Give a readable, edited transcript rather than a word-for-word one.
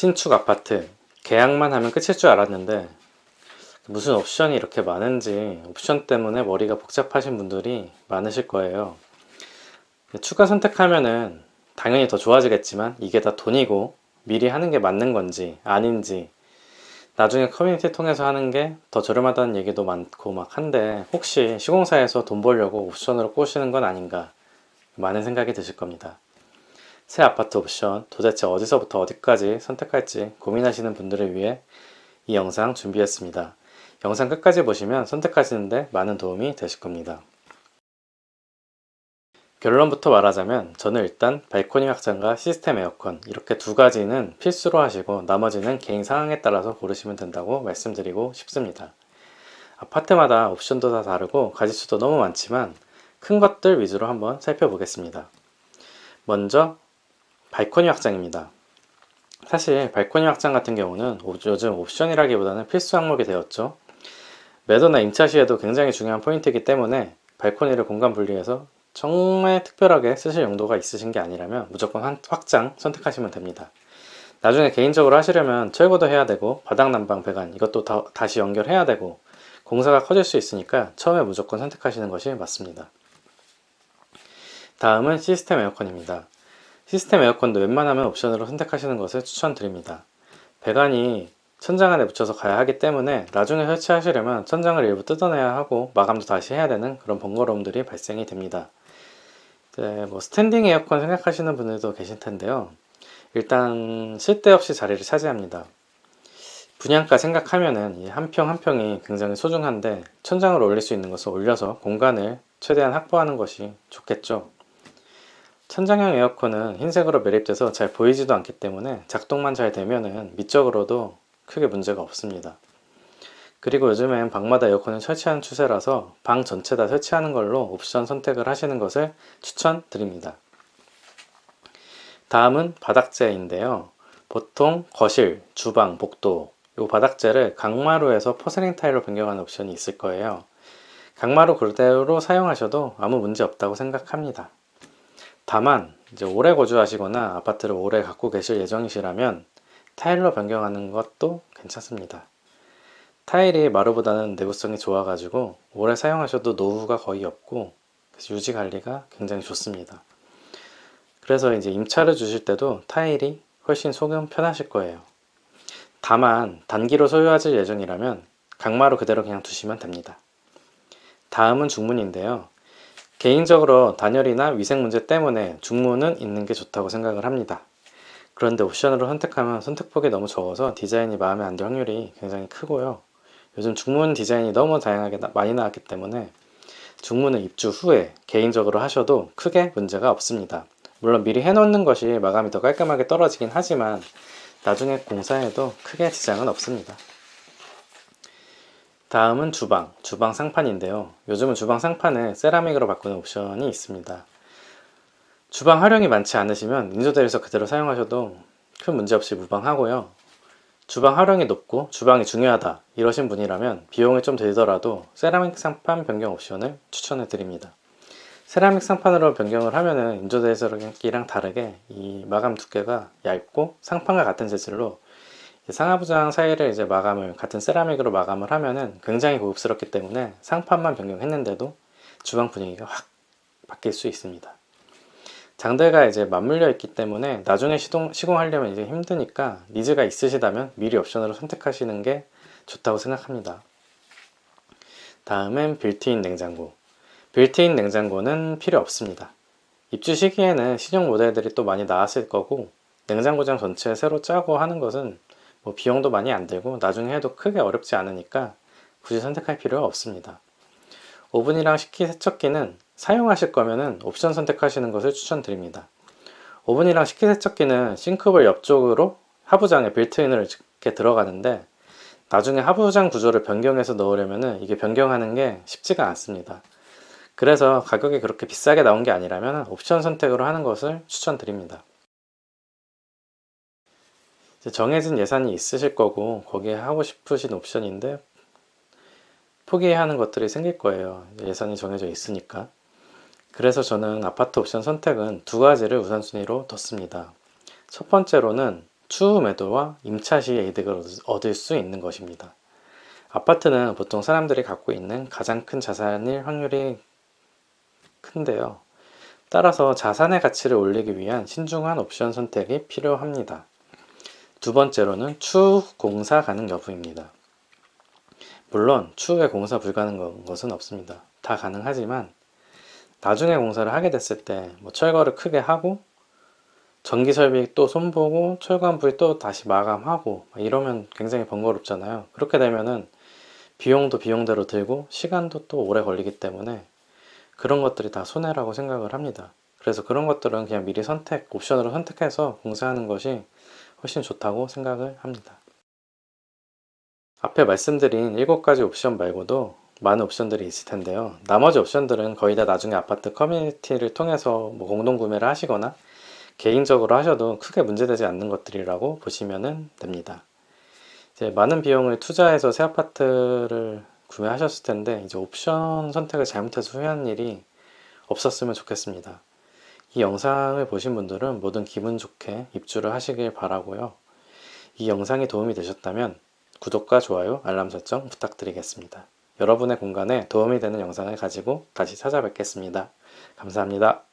신축 아파트 계약만 하면 끝일 줄 알았는데 무슨 옵션이 이렇게 많은지 옵션 때문에 머리가 복잡하신 분들이 많으실 거예요. 추가 선택하면은 당연히 더 좋아지겠지만 이게 다 돈이고 미리 하는 게 맞는 건지 아닌지 나중에 커뮤니티 통해서 하는 게 더 저렴하다는 얘기도 많고 막 한데 혹시 시공사에서 돈 벌려고 옵션으로 꼬시는 건 아닌가 많은 생각이 드실 겁니다. 새 아파트 옵션 도대체 어디서부터 어디까지 선택할지 고민하시는 분들을 위해 이 영상 준비했습니다. 영상 끝까지 보시면 선택하시는데 많은 도움이 되실 겁니다. 결론부터 말하자면 저는 일단 발코니 확장과 시스템 에어컨 이렇게 두 가지는 필수로 하시고 나머지는 개인 상황에 따라서 고르시면 된다고 말씀드리고 싶습니다. 아파트마다 옵션도 다 다르고 가짓수도 너무 많지만 큰 것들 위주로 한번 살펴보겠습니다. 먼저 발코니 확장입니다. 사실 발코니 확장 같은 경우는 요즘 옵션이라기보다는 필수 항목이 되었죠. 매도나 임차 시에도 굉장히 중요한 포인트이기 때문에 발코니를 공간 분리해서 정말 특별하게 쓰실 용도가 있으신 게 아니라면 무조건 확장 선택하시면 됩니다. 나중에 개인적으로 하시려면 철거도 해야 되고 바닥 난방 배관 이것도 다시 연결해야 되고 공사가 커질 수 있으니까 처음에 무조건 선택하시는 것이 맞습니다. 다음은 시스템 에어컨입니다. 시스템 에어컨도 웬만하면 옵션으로 선택하시는 것을 추천드립니다. 배관이 천장 안에 붙여서 가야 하기 때문에 나중에 설치하시려면 천장을 일부 뜯어내야 하고 마감도 다시 해야 되는 그런 번거로움들이 발생이 됩니다. 스탠딩 에어컨 생각하시는 분들도 계실 텐데요. 일단 쓸데없이 자리를 차지합니다. 분양가 생각하면은 이 한 평 한 평이 굉장히 소중한데 천장을 올릴 수 있는 것을 올려서 공간을 최대한 확보하는 것이 좋겠죠. 천장형 에어컨은 흰색으로 매립돼서 잘 보이지도 않기 때문에 작동만 잘 되면은 미적으로도 크게 문제가 없습니다. 그리고 요즘엔 방마다 에어컨을 설치하는 추세라서 방 전체 다 설치하는 걸로 옵션 선택을 하시는 것을 추천드립니다. 다음은 바닥재인데요. 보통 거실, 주방, 복도 이 바닥재를 강마루에서 포세린 타일로 변경하는 옵션이 있을 거예요. 강마루 그대로 사용하셔도 아무 문제 없다고 생각합니다. 다만 이제 오래 거주하시거나 아파트를 오래 갖고 계실 예정이시라면 타일로 변경하는 것도 괜찮습니다. 타일이 마루보다는 내구성이 좋아가지고 오래 사용하셔도 노후가 거의 없고 유지 관리가 굉장히 좋습니다. 그래서 이제 임차를 주실 때도 타일이 훨씬 속은 편하실 거예요. 다만 단기로 소유하실 예정이라면 강마루 그대로 그냥 두시면 됩니다. 다음은 중문인데요. 개인적으로 단열이나 위생 문제 때문에 중문은 있는 게 좋다고 생각을 합니다. 그런데 옵션으로 선택하면 선택폭이 너무 적어서 디자인이 마음에 안 들 확률이 굉장히 크고요. 요즘 중문 디자인이 너무 다양하게 많이 나왔기 때문에 중문은 입주 후에 개인적으로 하셔도 크게 문제가 없습니다. 물론 미리 해놓는 것이 마감이 더 깔끔하게 떨어지긴 하지만 나중에 공사해도 크게 지장은 없습니다. 다음은 주방 상판인데요. 요즘은 주방 상판을 세라믹으로 바꾸는 옵션이 있습니다. 주방 활용이 많지 않으시면 인조대에서 그대로 사용하셔도 큰 문제 없이 무방하고요. 주방 활용이 높고 주방이 중요하다 이러신 분이라면 비용이 좀 들더라도 세라믹 상판 변경 옵션을 추천해 드립니다. 세라믹 상판으로 변경을 하면은 인조대에서랑 다르게 이 마감 두께가 얇고 상판과 같은 재질로 상하부장 사이를 이제 마감을 같은 세라믹으로 마감을 하면은 굉장히 고급스럽기 때문에 상판만 변경했는데도 주방 분위기가 확 바뀔 수 있습니다. 장대가 이제 맞물려 있기 때문에 나중에 시공하려면 이제 힘드니까 니즈가 있으시다면 미리 옵션으로 선택하시는 게 좋다고 생각합니다. 다음엔 빌트인 냉장고. 빌트인 냉장고는 필요 없습니다. 입주 시기에는 신형 모델들이 또 많이 나왔을 거고 냉장고장 전체 새로 짜고 하는 것은 비용도 많이 안 들고 나중에 해도 크게 어렵지 않으니까 굳이 선택할 필요가 없습니다. 오븐이랑 식기세척기는 사용하실 거면은 옵션 선택하시는 것을 추천드립니다. 오븐이랑 식기세척기는 싱크볼 옆쪽으로 하부장에 빌트인으로 이렇게 들어가는데 나중에 하부장 구조를 변경해서 넣으려면은 이게 변경하는 게 쉽지가 않습니다. 그래서 가격이 그렇게 비싸게 나온 게 아니라면 옵션 선택으로 하는 것을 추천드립니다. 정해진 예산이 있으실 거고 거기에 하고 싶으신 옵션인데 포기해야 하는 것들이 생길 거예요. 예산이 정해져 있으니까. 그래서 저는 아파트 옵션 선택은 두 가지를 우선순위로 뒀습니다. 첫 번째로는 추후 매도와 임차 시에 이득을 얻을 수 있는 것입니다. 아파트는 보통 사람들이 갖고 있는 가장 큰 자산일 확률이 큰데요. 따라서 자산의 가치를 올리기 위한 신중한 옵션 선택이 필요합니다. 두 번째로는 추후 공사 가능 여부입니다. 물론 추후에 공사 불가능한 것은 없습니다. 다 가능하지만 나중에 공사를 하게 됐을 때 철거를 크게 하고 전기 설비 또 손보고 철관부에 또 다시 마감하고 이러면 굉장히 번거롭잖아요. 그렇게 되면은 비용도 비용대로 들고 시간도 또 오래 걸리기 때문에 그런 것들이 다 손해라고 생각을 합니다. 그래서 그런 것들은 그냥 미리 옵션으로 선택해서 공사하는 것이 훨씬 좋다고 생각을 합니다. 앞에 말씀드린 7가지 옵션 말고도 많은 옵션들이 있을 텐데요. 나머지 옵션들은 거의 다 나중에 아파트 커뮤니티를 통해서 공동 구매를 하시거나 개인적으로 하셔도 크게 문제되지 않는 것들이라고 보시면 됩니다. 이제 많은 비용을 투자해서 새 아파트를 구매하셨을 텐데 이제 옵션 선택을 잘못해서 후회하는 일이 없었으면 좋겠습니다. 이 영상을 보신 분들은 모두 기분 좋게 입주를 하시길 바라고요. 이 영상이 도움이 되셨다면 구독과 좋아요, 알람 설정 부탁드리겠습니다. 여러분의 공간에 도움이 되는 영상을 가지고 다시 찾아뵙겠습니다. 감사합니다.